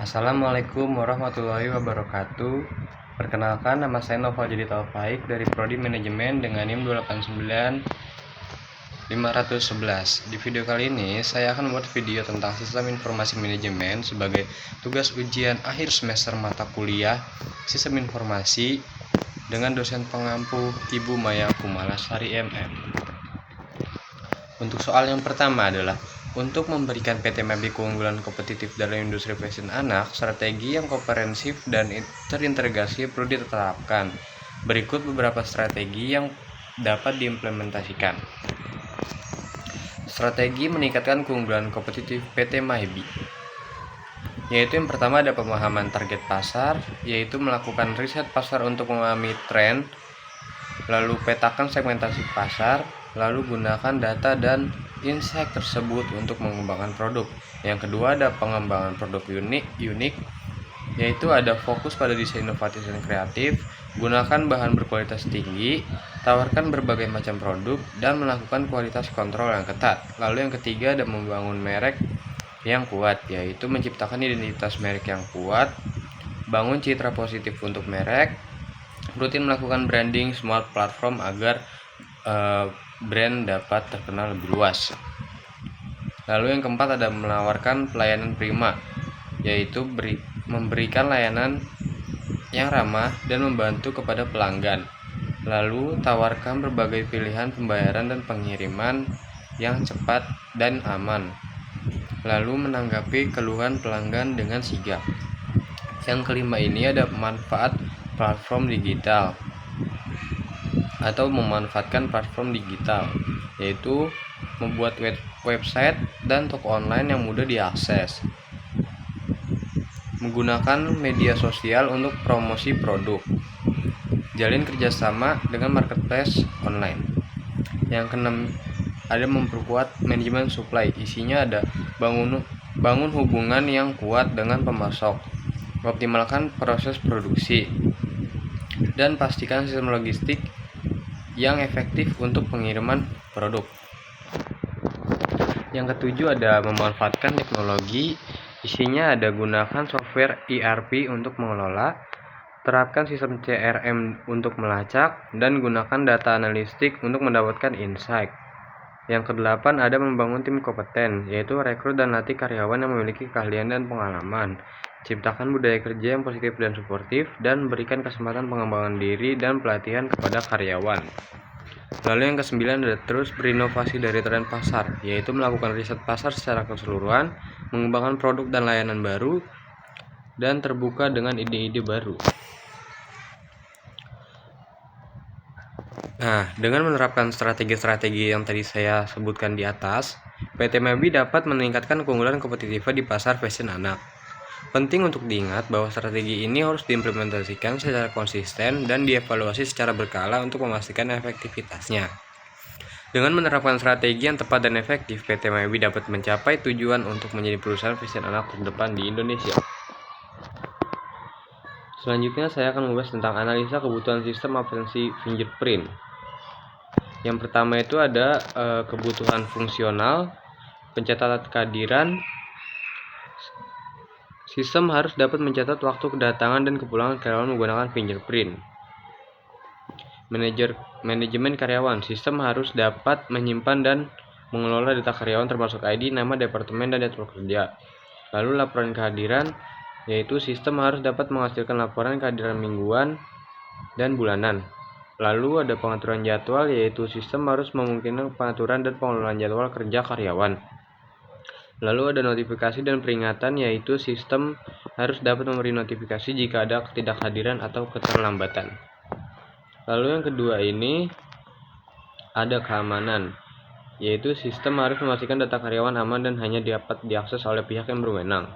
Assalamualaikum warahmatullahi wabarakatuh. Perkenalkan, nama saya Noval Jadi Taufik dari Prodi Manajemen dengan NIM 289511. Di video kali ini saya akan membuat video tentang sistem informasi manajemen sebagai tugas ujian akhir semester mata kuliah Sistem Informasi dengan dosen pengampu Ibu Maya Kumalasari MM. Untuk soal yang pertama adalah untuk memberikan PT Mabi keunggulan kompetitif dalam industri fashion anak, strategi yang komprehensif dan terintegrasi perlu diterapkan. Berikut beberapa strategi yang dapat diimplementasikan. Strategi meningkatkan keunggulan kompetitif PT Mabi, yaitu yang pertama ada pemahaman target pasar, yaitu melakukan riset pasar untuk memahami tren, lalu petakan segmentasi pasar, lalu gunakan data dan insight tersebut untuk mengembangkan produk. Yang kedua ada pengembangan produk unik, yaitu ada fokus pada desain inovatif dan kreatif, gunakan bahan berkualitas tinggi, tawarkan berbagai macam produk, dan melakukan kualitas kontrol yang ketat. Lalu yang ketiga ada membangun merek yang kuat, yaitu menciptakan identitas merek yang kuat, bangun citra positif untuk merek, rutin melakukan branding semua platform agar brand dapat terkenal lebih luas. Lalu yang keempat ada menawarkan pelayanan prima, yaitu memberikan layanan yang ramah dan membantu kepada pelanggan. Lalu tawarkan berbagai pilihan pembayaran dan pengiriman yang cepat dan aman. Lalu menanggapi keluhan pelanggan dengan sigap. Yang kelima ini ada manfaat platform digital atau memanfaatkan platform digital, yaitu membuat website dan toko online yang mudah diakses, menggunakan media sosial untuk promosi produk, jalin kerjasama dengan marketplace online. Yang keenam ada memperkuat manajemen supply, isinya ada bangun hubungan yang kuat dengan pemasok, optimalkan proses produksi, dan pastikan sistem logistik yang efektif untuk pengiriman produk. Yang ketujuh ada memanfaatkan teknologi, isinya ada gunakan software ERP untuk mengelola, terapkan sistem CRM untuk melacak, dan gunakan data analistik untuk mendapatkan insight. Yang kedelapan ada membangun tim kompeten, yaitu rekrut dan latih karyawan yang memiliki keahlian dan pengalaman, ciptakan budaya kerja yang positif dan suportif, dan berikan kesempatan pengembangan diri dan pelatihan kepada karyawan. Lalu yang kesembilan ada terus berinovasi dari tren pasar, yaitu melakukan riset pasar secara keseluruhan, mengembangkan produk dan layanan baru, dan terbuka dengan ide-ide baru. Nah, dengan menerapkan strategi-strategi yang tadi saya sebutkan di atas, PT Mabi dapat meningkatkan keunggulan kompetitifnya di pasar fashion anak. Penting untuk diingat bahwa strategi ini harus diimplementasikan secara konsisten dan dievaluasi secara berkala untuk memastikan efektivitasnya. Dengan menerapkan strategi yang tepat dan efektif, PT Mabi dapat mencapai tujuan untuk menjadi perusahaan fashion anak terdepan di Indonesia. Selanjutnya saya akan membahas tentang analisa kebutuhan sistem absensi fingerprint. Yang pertama itu ada kebutuhan fungsional, pencatatan kehadiran. Sistem harus dapat mencatat waktu kedatangan dan kepulangan karyawan menggunakan fingerprint. Manajemen karyawan, sistem harus dapat menyimpan dan mengelola data karyawan termasuk ID, nama departemen, dan jadwal kerja. Lalu laporan kehadiran, yaitu sistem harus dapat menghasilkan laporan kehadiran mingguan dan bulanan. Lalu ada pengaturan jadwal, yaitu sistem harus memungkinkan pengaturan dan pengelolaan jadwal kerja karyawan. Lalu ada notifikasi dan peringatan, yaitu sistem harus dapat memberi notifikasi jika ada ketidakhadiran atau keterlambatan. Lalu yang kedua ini ada keamanan, yaitu sistem harus memastikan data karyawan aman dan hanya dapat diakses oleh pihak yang berwenang.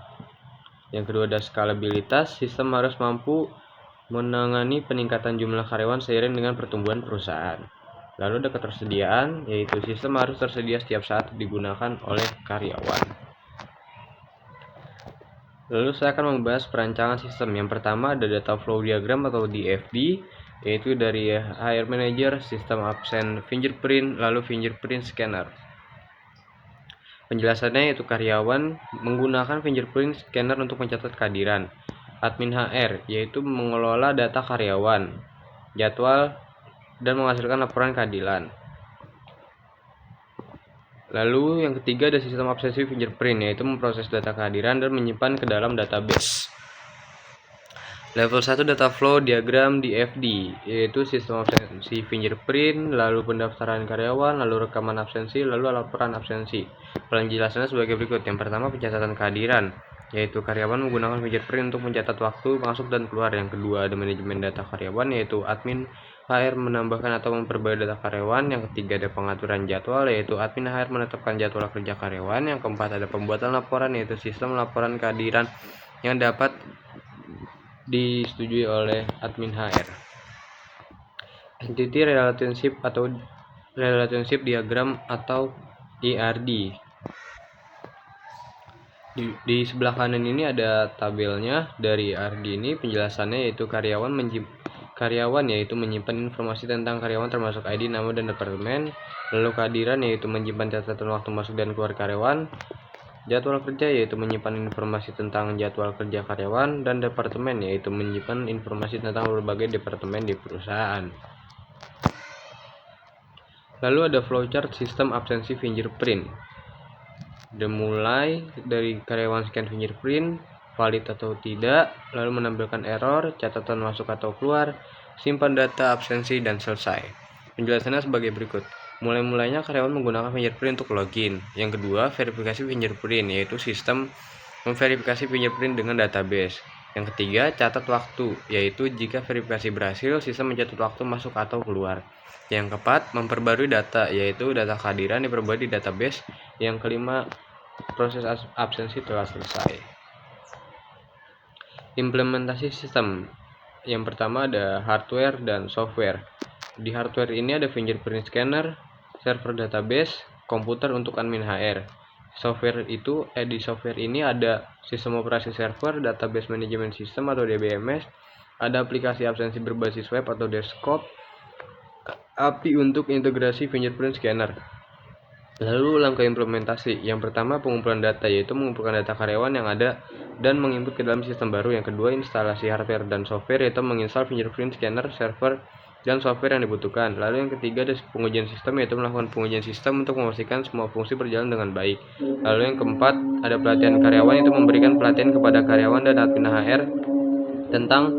Yang kedua ada skalabilitas, sistem harus mampu menangani peningkatan jumlah karyawan seiring dengan pertumbuhan perusahaan. Lalu ada ketersediaan, yaitu sistem harus tersedia setiap saat digunakan oleh karyawan. Lalu saya akan membahas perancangan sistem. Yang pertama ada data flow diagram atau DFD, yaitu dari HR Manager, sistem absen fingerprint, lalu fingerprint scanner. Penjelasannya yaitu karyawan menggunakan fingerprint scanner untuk mencatat kehadiran. Admin HR yaitu mengelola data karyawan, jadwal, dan menghasilkan laporan keadilan. Lalu yang ketiga ada sistem absensi fingerprint, yaitu memproses data kehadiran dan menyimpan ke dalam database. Level 1 data flow diagram DFD, yaitu sistem absensi fingerprint, lalu pendaftaran karyawan, lalu rekaman absensi, lalu laporan absensi. Penjelasannya sebagai berikut. Yang pertama, pencatatan kehadiran, yaitu karyawan menggunakan fingerprint untuk mencatat waktu masuk dan keluar. Yang kedua, ada manajemen data karyawan, yaitu admin HR menambahkan atau memperbarui data karyawan. Yang ketiga, ada pengaturan jadwal, yaitu admin HR menetapkan jadwal kerja karyawan. Yang keempat, ada pembuatan laporan, yaitu sistem laporan kehadiran yang dapat disetujui oleh admin HR. Entity relationship atau relationship diagram atau ERD. Di sebelah kanan ini ada tabelnya dari ERD ini. Penjelasannya yaitu karyawan yaitu menyimpan informasi tentang karyawan termasuk ID, nama, dan departemen. Lalu kehadiran yaitu menyimpan catatan waktu masuk dan keluar karyawan. Jadwal kerja yaitu menyimpan informasi tentang jadwal kerja karyawan, dan departemen yaitu menyimpan informasi tentang berbagai departemen di perusahaan. Lalu ada flowchart sistem absensi fingerprint. Dimulai dari karyawan scan fingerprint, valid atau tidak, lalu menampilkan error, catatan masuk atau keluar, simpan data absensi, dan selesai. Penjelasannya sebagai berikut. Mulai-mulainya karyawan menggunakan fingerprint untuk login. Yang kedua, verifikasi fingerprint, yaitu sistem memverifikasi fingerprint dengan database. Yang ketiga, catat waktu, yaitu jika verifikasi berhasil, sistem mencatat waktu masuk atau keluar. Yang keempat, memperbarui data, yaitu data kehadiran diperbarui di database. Yang kelima, proses absensi telah selesai. Implementasi sistem. Yang pertama ada hardware dan software. Di hardware ini ada fingerprint scanner, server database, komputer untuk admin HR. Di software ini ada sistem operasi server, database management system atau DBMS, ada aplikasi absensi berbasis web atau desktop, API untuk integrasi fingerprint scanner. Lalu langkah implementasi. Yang pertama, pengumpulan data, yaitu mengumpulkan data karyawan yang ada dan menginput ke dalam sistem baru. Yang kedua, instalasi hardware dan software, yaitu menginstal fingerprint scanner, server, dan software yang dibutuhkan. Lalu yang ketiga ada pengujian sistem, yaitu melakukan pengujian sistem untuk memastikan semua fungsi berjalan dengan baik. Lalu yang keempat ada pelatihan karyawan, itu memberikan pelatihan kepada karyawan dan admin HR tentang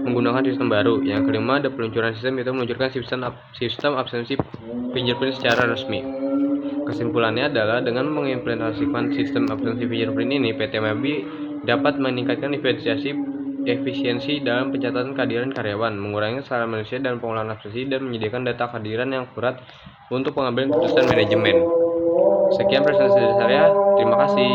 menggunakan sistem baru. Yang kelima ada peluncuran sistem, yaitu meluncurkan sistem absensi fingerprint secara resmi. Kesimpulannya adalah dengan mengimplementasikan sistem absensi fingerprint ini, PT MABI dapat meningkatkan efisiensi dalam pencatatan kehadiran karyawan, mengurangi kesalahan manusia dan pengolahan absensi, dan menyediakan data kehadiran yang akurat untuk pengambilan keputusan manajemen. Sekian presentasi dari saya. Terima kasih.